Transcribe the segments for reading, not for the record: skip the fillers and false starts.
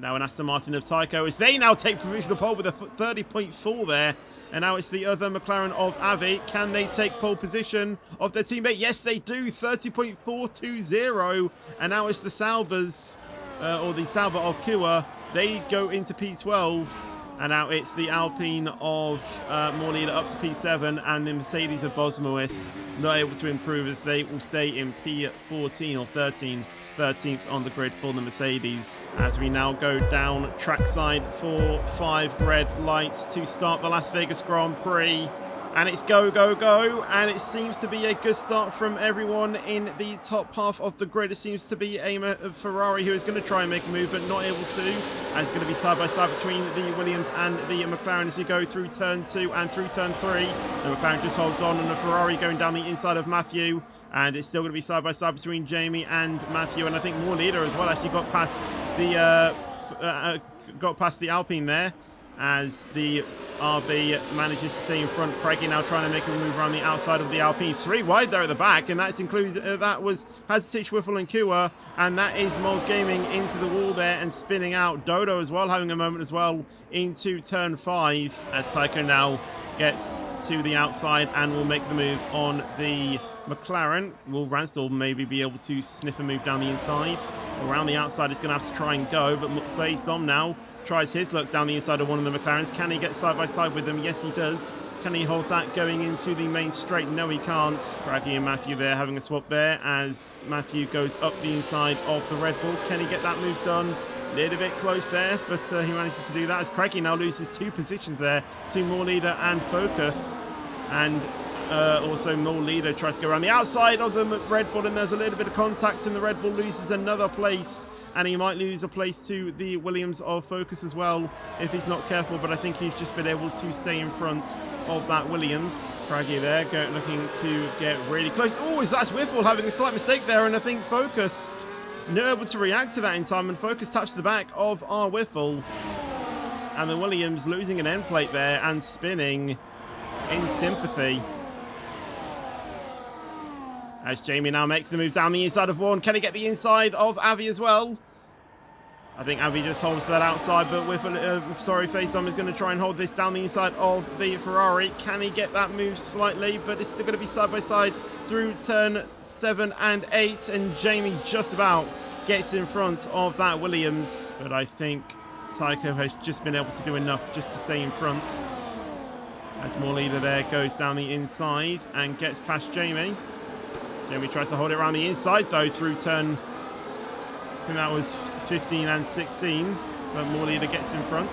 And now an Aston Martin of TYCHO as they now take provisional pole with a 30.4 there. And now it's the other McLaren of AVI. Can they take pole position of their teammate? Yes, they do. 30.420. And now it's the Saubers, or the Sauber of Kua. They go into P12. And now it's the Alpine of Morleader up to P7. And the Mercedes of Bosmois not able to improve as they will stay in P14 or 13th on the grid for the Mercedes. As we now go down trackside for 5 red lights to start the Las Vegas Grand Prix. And it's go, go, go. And it seems to be a good start from everyone in the top half of the grid. It seems to be a Ferrari who is going to try and make a move, but not able to. And it's going to be side by side between the Williams and the McLaren as you go through turn 2 and through turn 3. The McLaren just holds on, and the Ferrari going down the inside of Matthew. And it's still going to be side by side between Jamie and Matthew. And I think more leader as well actually got past the Alpine there, as the RB manages to stay in front. Craigie now trying to make a move around the outside of the Alpine. 3 wide there at the back, and that's included. That was Hazard, Wiffle and Kua, and that is Moles Gaming into the wall there and spinning out. Dodo as well having a moment as well into turn 5 as TYCHO now gets to the outside and will make the move on the McLaren. Will Ransdell maybe be able to sniff a move down the inside? Around the outside, he's going to have to try and go, but FaZe Dom now tries his luck down the inside of one of the McLarens. Can he get side by side with them? Yes, he does. Can he hold that going into the main straight? No, he can't. Craggy and Matthew there having a swap there as Matthew goes up the inside of the Red Bull. Can he get that move done? A little bit close there, but he manages to do that as Craigie now loses 2 positions there to More Leader and Focus. And also More Leader tries to go around the outside of the Red Bull, and there's a little bit of contact, and the Red Bull loses another place, and he might lose a place to the Williams of Focus as well if he's not careful, but I think he's just been able to stay in front of that Williams. Craggy there looking to get really close. Oh, that's Wiffle having a slight mistake there, and I think Focus not able to react to that in time, and Focus touched the back of our Wiffle, and the Williams losing an end plate there and spinning in sympathy. As Jamie now makes the move down the inside of one. Can he get the inside of Avi as well? I think Avi just holds that outside, but with FaZe Dom is going to try and hold this down the inside of the Ferrari. Can he get that move slightly? But it's still going to be side by side through turn 7 and 8, and Jamie just about gets in front of that Williams. But I think TYCHO has just been able to do enough just to stay in front. As More Leader there goes down the inside and gets past Jamie. Jamie tries to hold it around the inside though through turn, I think that was 15 and 16, but More Leader gets in front.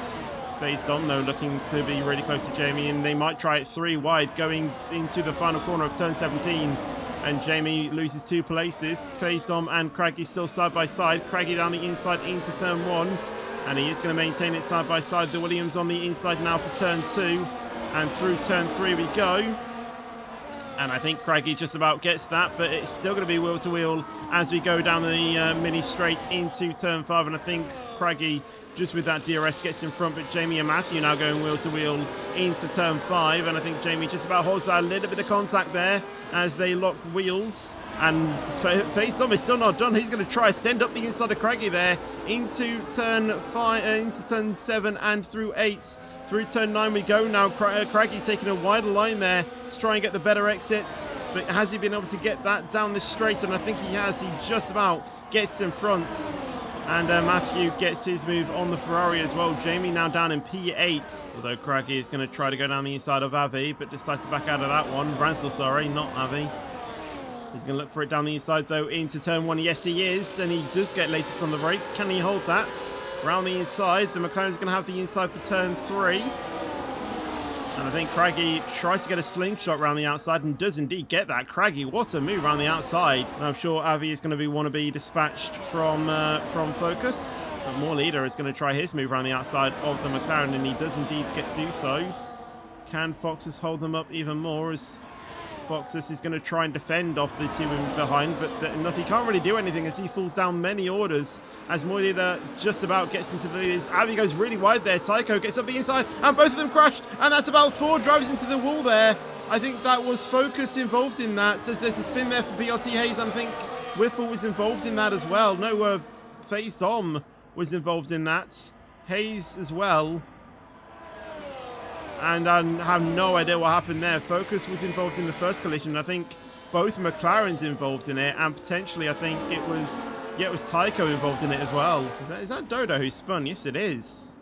FaZe Dom though looking to be really close to Jamie, and they might try it 3 wide going into the final corner of turn 17, and Jamie loses 2 places. FaZe Dom and Craggy still side by side. Craggy down the inside into turn 1, and he is going to maintain it side by side. The Williams on the inside now for turn 2, and through turn 3 we go. And I think Craggy just about gets that, but it's still going to be wheel to wheel as we go down the mini straight into turn 5. And I think Craggy, just with that DRS, gets in front, but Jamie and Matthew now going wheel to wheel into turn 5. And I think Jamie just about holds that, a little bit of contact there as they lock wheels. And FaZe Dom is still not done. He's going to try to send up the inside of Craggy there into turn 5, into turn 7 and through 8. Through turn 9 we go now. Craggy taking a wider line there to try and get the better exits. But has he been able to get that down the straight? And I think he has. He just about gets in front. And Matthew gets his move on the Ferrari as well. Jamie now down in P8. Although Craggy is going to try to go down the inside of Avi, but decides to back out of that one. Ransdell, sorry, not Avi. He's going to look for it down the inside though into turn 1. Yes, he is. And he does get latest on the brakes. Can he hold that? Around the inside, the McLaren's going to have the inside for turn 3. And I think Craggy tries to get a slingshot around the outside and does indeed get that. Craggy, what a move around the outside. And I'm sure Avi is going to be dispatched from Focus. But More Leader is going to try his move around the outside of the McLaren, and he does indeed do so. Can Foxes hold them up even more as Foxes is going to try and defend off the 2 in behind, but nothing. He can't really do anything as he falls down many orders as More Leader just about gets into the leaders. Avi goes really wide there. TYCHO gets up the inside and both of them crash, and that's about 4 drives into the wall there. I think that was Focus involved in that. Says there's a spin there for BRT Hayes, and I think Wiffle was involved in that as well. No, FaZe Dom was involved in that. Hayes as well. And I have no idea what happened there. Focus was involved in the first collision. I think both McLarens involved in it, and potentially I think it was TYCHO involved in it as well. Is that Dodo who spun? Yes, it is.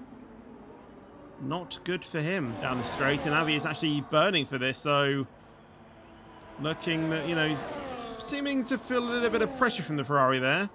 Not good for him down the straight, and Avi is actually burning for this, so looking, you know, seeming to feel a little bit of pressure from the Ferrari there.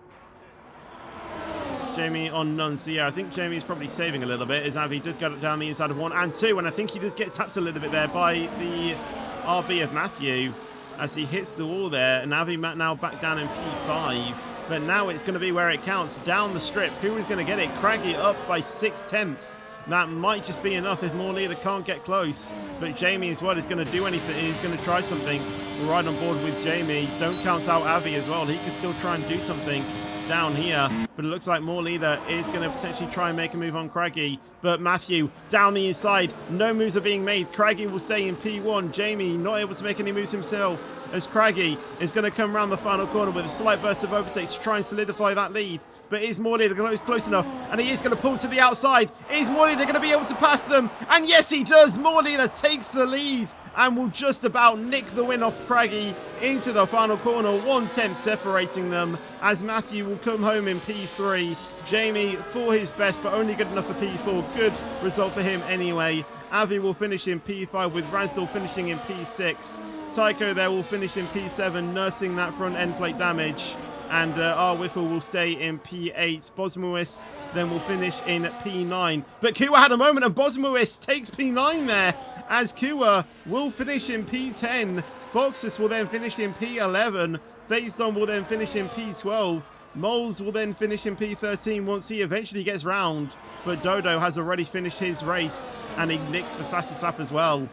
Jamie on none, so yeah, I think Jamie's probably saving a little bit as Avi does go down the inside of 1 and 2, and I think he does get tapped a little bit there by the RB of Matthew as he hits the wall there, and Avi now back down in P5. But now it's going to be where it counts, down the strip. Who is going to get it? Craggy up by 6/10. That might just be enough if more leader can't get close. But Jamie as well is going to do anything. He's going to try something. We're right on board with Jamie. Don't count out Avi as well. He can still try and do something down here, but it looks like more leader is going to potentially try and make a move on Craggy. But Matthew down the inside, no moves are being made. Craggy will stay in P1. Jamie not able to make any moves himself as Craggy is going to come around the final corner with a slight burst of overtake to try and solidify that lead. But is more leader close enough? And he is going to pull to the outside. Is more leader going to be able to pass them? And yes, he does. More leader takes the lead and will just about nick the win off Craggy into the final corner. 1/10 separating them as Matthew will come home in P3. Jamie for his best, but only good enough for P4. Good result for him anyway. Avi will finish in P5 with Razdal finishing in P6. TYCHO there will finish in P7, nursing that front end plate damage. And our Whiffle will stay in P8. Bosmuis then will finish in P9. But Kua had a moment and Bosmuis takes P9 there as Kua will finish in P10. Foxus will then finish in P11. Faison will then finish in P12. Moles will then finish in P13 once he eventually gets round. But Dodo has already finished his race and he nicked the fastest lap as well.